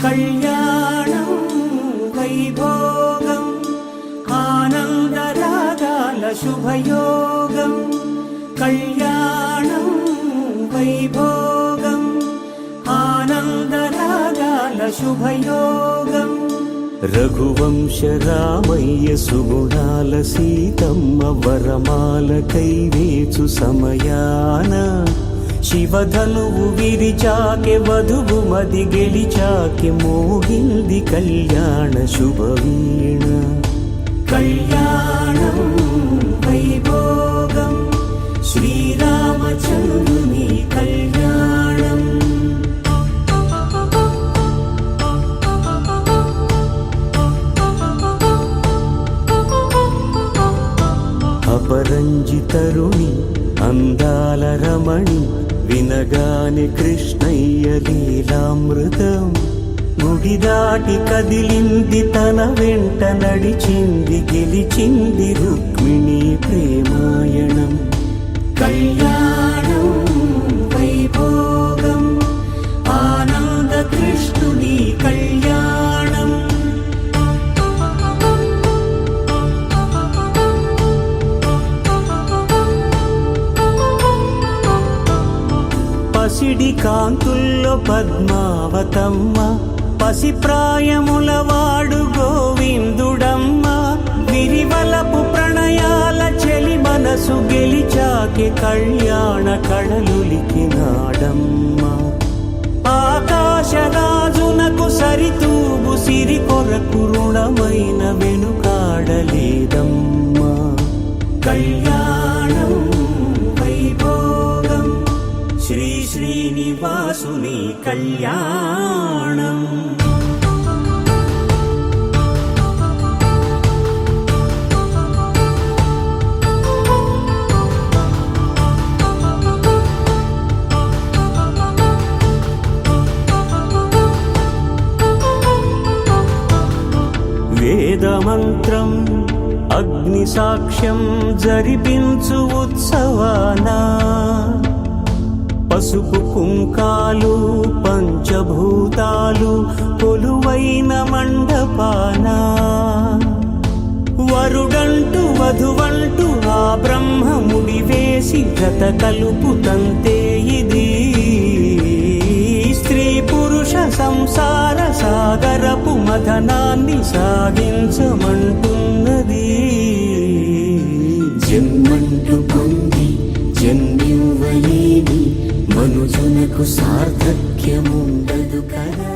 కళ్యాణం వైభోగం ఆనందరాగాల శుభయోగం కళ్యాణం వైభోగం ఆనందరాగాల శుభయోగం రఘువంశ రామయ్య సుగుణాల సీతమ్మ వరమాల కైవేచు సమయాన శివధనువు విరిచాకె వధువు మది గెలిచాకె మోగింది కళ్యాణ శుభవీణ కళ్యాణం వైభోగం శ్రీరామచంద్రుని కళ్యాణం అపరంజి తరుణి అందాల రమణి వినగాని కృష్ణయ్య లీలామృతం గుడి దాటి కదిలింది తన వెంట నడిచింది గెలిచింది రుక్మిణి ప్రేమాయణం కళ్యాణం వైభోగం ఆనంద కృష్ణుని కళ్యాణం పసిడి కాంతుల్లో పద్మావతమ్మ పసిప్రాయముల వాడు గోవిందుడమ్మ విరివలపు ప్రణయాల చెలి మనసు గెలిచాకే కళ్యాణ కళలులికినాడమ్మ ఆకాశరాజునకు సరితూగు సిరి కొరకు రుణమైన వెనుకాడలేదమ్మా కళ్యాణం వైభోగం శ్రీ శ్రీనివాసుని కళ్యాణం వేదమంత్రం అగ్ని సాక్ష్యం జరిపించు ఉత్సవానా పసుపు కుంకాలు పంచభూతాలు కొలువైన మండపాన వరుడంటూ వధువంటూ ఆ బ్రహ్మముడి వేసి జత కలుపుతంతే ఇది స్త్రీ పురుష సంసార సాగరపు మథనాన్ని సాగించమంటున్నది జన్మంటూ పొంది జన్మివ్వలేని మనుజునకు సార్థక్యముండదు కదా.